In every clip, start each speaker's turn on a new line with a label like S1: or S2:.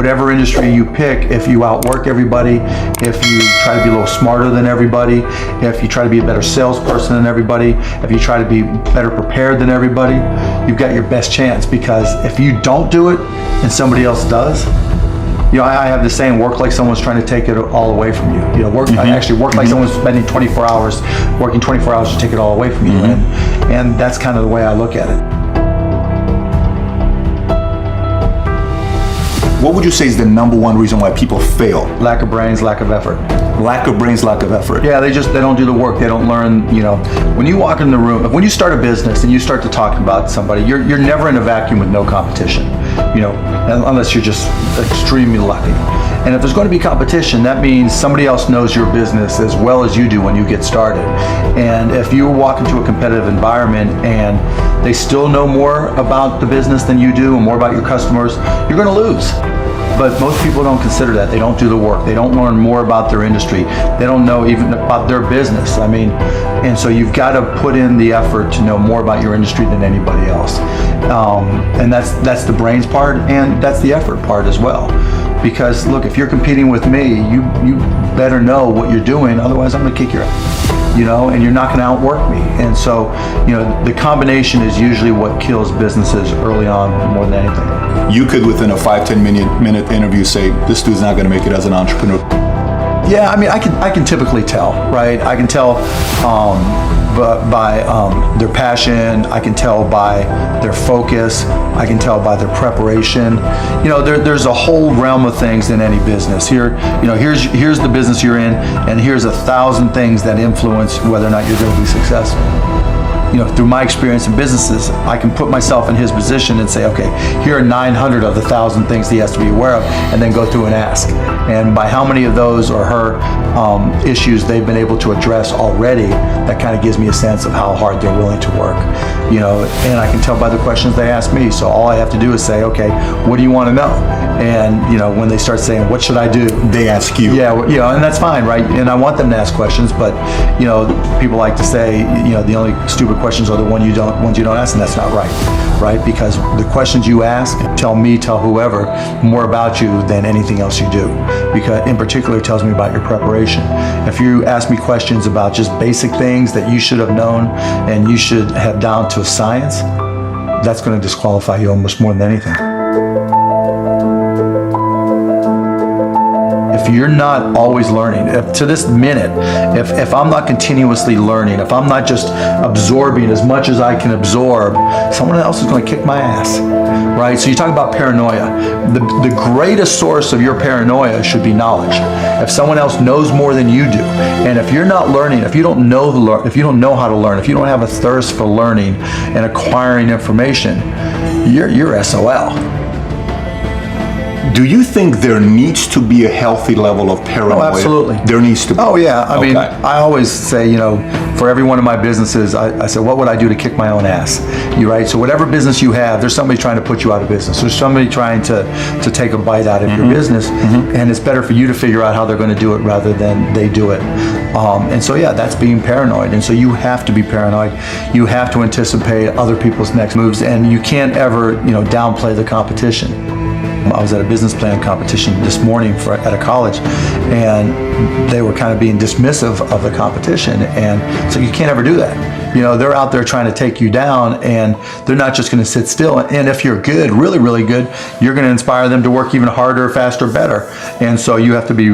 S1: whatever industry you pick, if you outwork everybody, if you try to be a little smarter than everybody, if you try to be a better salesperson than everybody, if you try to be better prepared than everybody, you've got your best chance. Because if you don't do it and somebody else does, I have the saying, work like someone's trying to take it all away from you. I actually work like someone's spending 24 hours, working 24 hours to take it all away from you. And that's kind of the way I look at it.
S2: What would you say is the number one reason why people fail?
S1: Lack of brains, lack of effort.
S2: Lack of brains, lack of effort.
S1: Yeah, they don't do the work. They don't learn. When you walk in the room, when you start a business and you start to talk about somebody, you're never in a vacuum with no competition. Unless you're just extremely lucky. And if there's going to be competition, that means somebody else knows your business as well as you do when you get started. And if you walk into a competitive environment and they still know more about the business than you do and more about your customers, you're going to lose. But most people don't consider that. They don't do the work. They don't learn more about their industry. They don't know even about their business. And so you've got to put in the effort to know more about your industry than anybody else. And that's the brains part, and that's the effort part as well. Because look, if you're competing with me, you better know what you're doing. Otherwise, I'm going to kick your ass. And you're not going to outwork me. And so, the combination is usually what kills businesses early on more than anything.
S2: You could, within a 5-10 minute interview, say, this dude's not going to make it as an entrepreneur.
S1: Yeah, I can typically tell, right? I can tell by their passion. I can tell by their focus. I can tell by their preparation. There's a whole realm of things in any business. Here's the business you're in, and here's 1,000 things that influence whether or not you're going to be successful. Through my experience in businesses, I can put myself in his position and say, okay, here are 900 of the 1,000 things he has to be aware of, and then go through and ask. And by how many of those or her issues they've been able to address already, that kind of gives me a sense of how hard they're willing to work. And I can tell by the questions they ask me. So all I have to do is say, okay, what do you want to know? And when they start saying, what should I do?
S2: They ask you.
S1: Yeah, and that's fine, right? And I want them to ask questions, but people like to say, the only stupid questions are the ones you don't ask, and that's not right? Because the questions you ask tell whoever more about you than anything else you do. Because in particular, it tells me about your preparation. If you ask me questions about just basic things that you should have known and you should have down to a science, that's going to disqualify you almost more than anything. If you're not always learning, to this minute, if I'm not continuously learning, if I'm not just absorbing as much as I can absorb, someone else is going to kick my ass, right? So you talk about paranoia. The greatest source of your paranoia should be knowledge. If someone else knows more than you do, and if you're not learning, if you don't know how to learn, if you don't have a thirst for learning and acquiring information, you're SOL.
S2: Do you think there needs to be a healthy level of paranoia?
S1: Oh, absolutely.
S2: There needs to be.
S1: Oh, yeah. I mean, I always say, for every one of my businesses, I say, what would I do to kick my own ass? Right? So whatever business you have, there's somebody trying to put you out of business. There's somebody trying to take a bite out of your business, and it's better for you to figure out how they're going to do it rather than they do it. And so, yeah, that's being paranoid. And so you have to be paranoid. You have to anticipate other people's next moves, and you can't ever, downplay the competition. I was at a business plan competition this morning at a college, and they were kind of being dismissive of the competition, and so you can't ever do that. They're out there trying to take you down, and they're not just going to sit still. And if you're good, really, really good, you're going to inspire them to work even harder, faster, better. And so you have to be,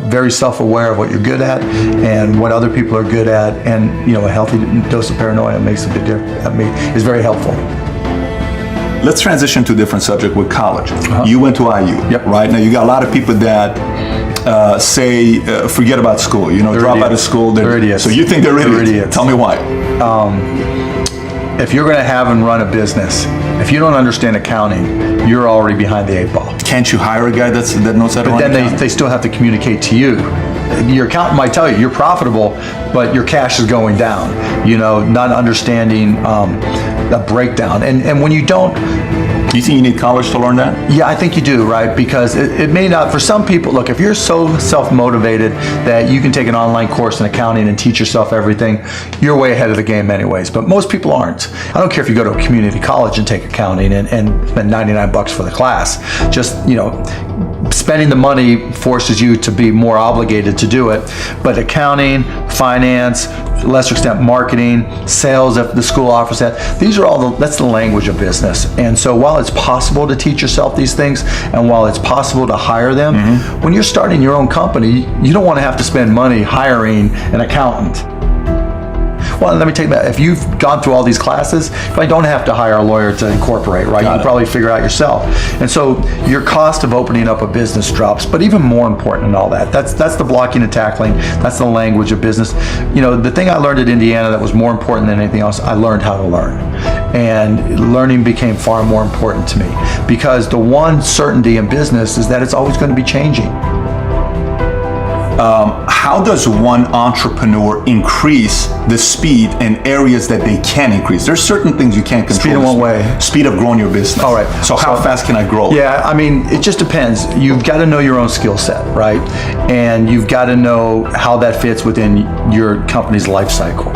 S1: very self-aware of what you're good at and what other people are good at, and a healthy dose of paranoia makes a big difference. Is very helpful.
S2: Let's transition to a different subject with college. You went to IU,
S1: Yep.
S2: right? Now you got a lot of people that say, forget about school, drop out of school.
S1: They're idiots.
S2: So you think they're idiots? Tell me why.
S1: If you're going to have and run a business, if you don't understand accounting, you're already behind the 8 ball.
S2: Can't you hire a guy that knows how to run
S1: But then
S2: accounting?
S1: they still have to communicate to you. Your accountant might tell you you're profitable, but your cash is going down. Not understanding a breakdown. And when you don't,
S2: Do you think you need college to learn that?
S1: yeah, I think you do, right? Because it may not, for some people, look, if you're so self-motivated that you can take an online course in accounting and teach yourself everything, you're way ahead of the game anyways. But most people aren't. I don't care if you go to a community college and take accounting and spend $99 for the class. Just, spending the money forces you to be more obligated to do it. But accounting, finance, to a lesser extent marketing, sales, if the school offers that, these are all that's the language of business. And so while it's possible to teach yourself these things, and while it's possible to hire them, when you're starting your own company, you don't want to have to spend money hiring an accountant. Well, let me take that. If you've gone through all these classes, you probably don't have to hire a lawyer to incorporate, right? You can probably figure out yourself. And so your cost of opening up a business drops. But even more important than all that, that's the blocking and tackling. That's the language of business. The thing I learned at Indiana that was more important than anything else, I learned how to learn. And learning became far more important to me, because the one certainty in business is that it's always going to be changing.
S2: How does one entrepreneur increase the speed in areas that they can increase? There's certain things you can't control.
S1: Speed in what way?
S2: Speed of growing your business.
S1: All right.
S2: So how fast can I grow?
S1: Yeah, I mean, it just depends. You've got to know your own skill set, right? And you've got to know how that fits within your company's life cycle.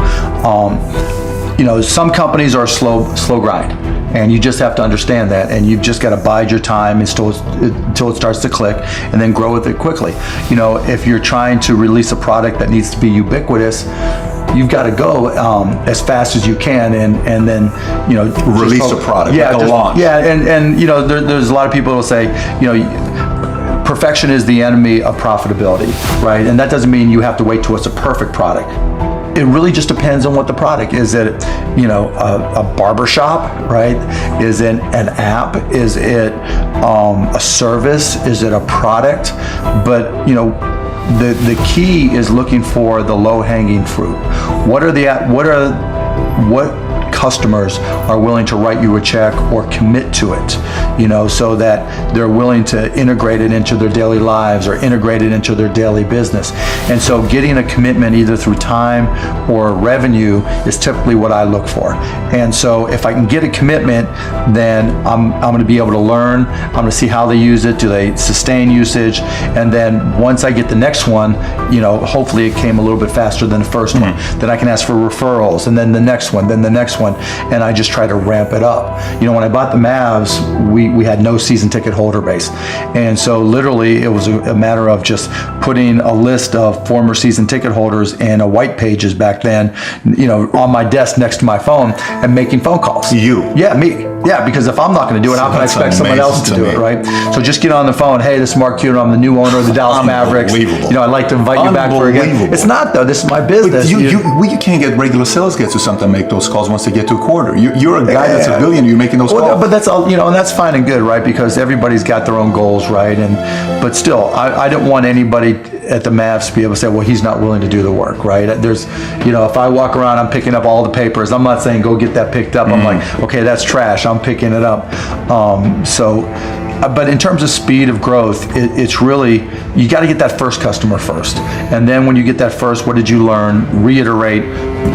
S1: Some companies are slow grind. And you just have to understand that, and you've just got to bide your time until it starts to click, and then grow with it quickly. If you're trying to release a product that needs to be ubiquitous, you've got to go as fast as you can, and then
S2: release a product,
S1: yeah,
S2: like a launch.
S1: Yeah, and there's a lot of people who will say, perfection is the enemy of profitability, right? And that doesn't mean you have to wait till it's a perfect product. It really just depends on what the product is. It, a barber shop, right? Is it an app? Is it a service? Is it a product? But the key is looking for the low-hanging fruit. What customers are willing to write you a check or commit to it, so that they're willing to integrate it into their daily lives or integrate it into their daily business. And so getting a commitment either through time or revenue is typically what I look for. And so if I can get a commitment, then I'm going to be able to learn. I'm going to see how they use it. Do they sustain usage? And then once I get the next one, hopefully it came a little bit faster than the first one. Then I can ask for referrals, and then the next one, then the next one. And I just try to ramp it up. When I bought the Mavs, we had no season ticket holder base. And so literally it was a matter of just putting a list of former season ticket holders in a white pages back then, on my desk next to my phone, and making phone calls.
S2: You?
S1: Yeah, me. Yeah, because if I'm not going to do it, how can I expect someone else to do it, right? So just get on the phone. Hey, this is Mark Cuban. I'm the new owner of the Dallas Mavericks. I'd like to invite you back for a game. It's not, though. This is my business.
S2: But you can't get regular sales guys or something to make those calls once they get to a quarter. You're a guy that's a billionaire. You're making those calls.
S1: But that's all, and that's fine and good, right? Because everybody's got their own goals, right? But still, I didn't want anybody at the Mavs to be able to say, well, he's not willing to do the work, right? There's, if I walk around, I'm picking up all the papers. I'm not saying go get that picked up. I'm like, okay, that's trash. I'm picking it up. But in terms of speed of growth, it's really, you got to get that first customer first. And then when you get that first, what did you learn? Reiterate,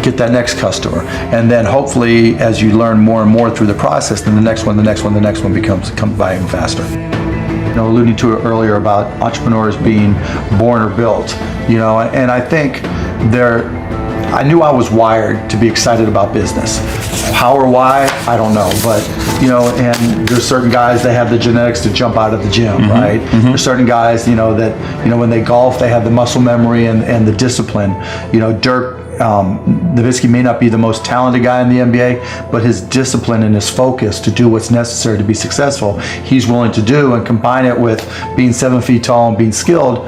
S1: get that next customer. And then hopefully, as you learn more and more through the process, then the next one comes by even faster. Alluding to it earlier about entrepreneurs being born or built, and I think I knew I was wired to be excited about business. How or why, I don't know. But, and there's certain guys that have the genetics to jump out of the gym, right? There's certain guys, that, when they golf, they have the muscle memory and the discipline. Dirk Nowitzki may not be the most talented guy in the NBA, but his discipline and his focus to do what's necessary to be successful, he's willing to do, and combine it with being 7 feet tall and being skilled,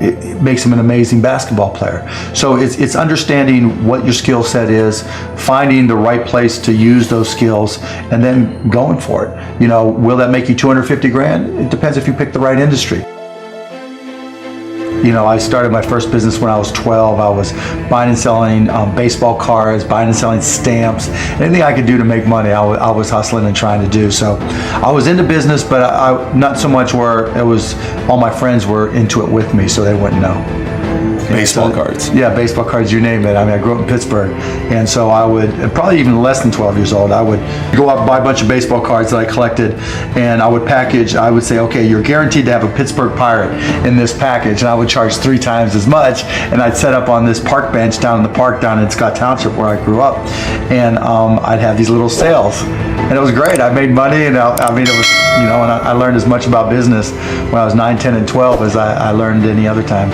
S1: it makes him an amazing basketball player. So it's understanding what your skill set is, finding the right place to use those skills, and then going for it. Will that make you $250,000? It depends if you pick the right industry. I started my first business when I was 12. I was buying and selling baseball cards, buying and selling stamps. Anything I could do to make money, I was hustling and trying to do. So I was into business, but I not so much where it was all my friends were into it with me, so they wouldn't know.
S2: Baseball cards.
S1: Yeah, baseball cards, you name it. I mean, I grew up in Pittsburgh, and so I would, probably even less than 12 years old, I would go out and buy a bunch of baseball cards that I collected, and I would package, I would say, okay, you're guaranteed to have a Pittsburgh Pirate in this package, and I would charge 3 times as much, and I'd set up on this park bench down in the park down in Scott Township where I grew up, and I'd have these little sales, and it was great. I made money, and I mean, it was, and I learned as much about business when I was 9, 10, and 12 as I learned any other time.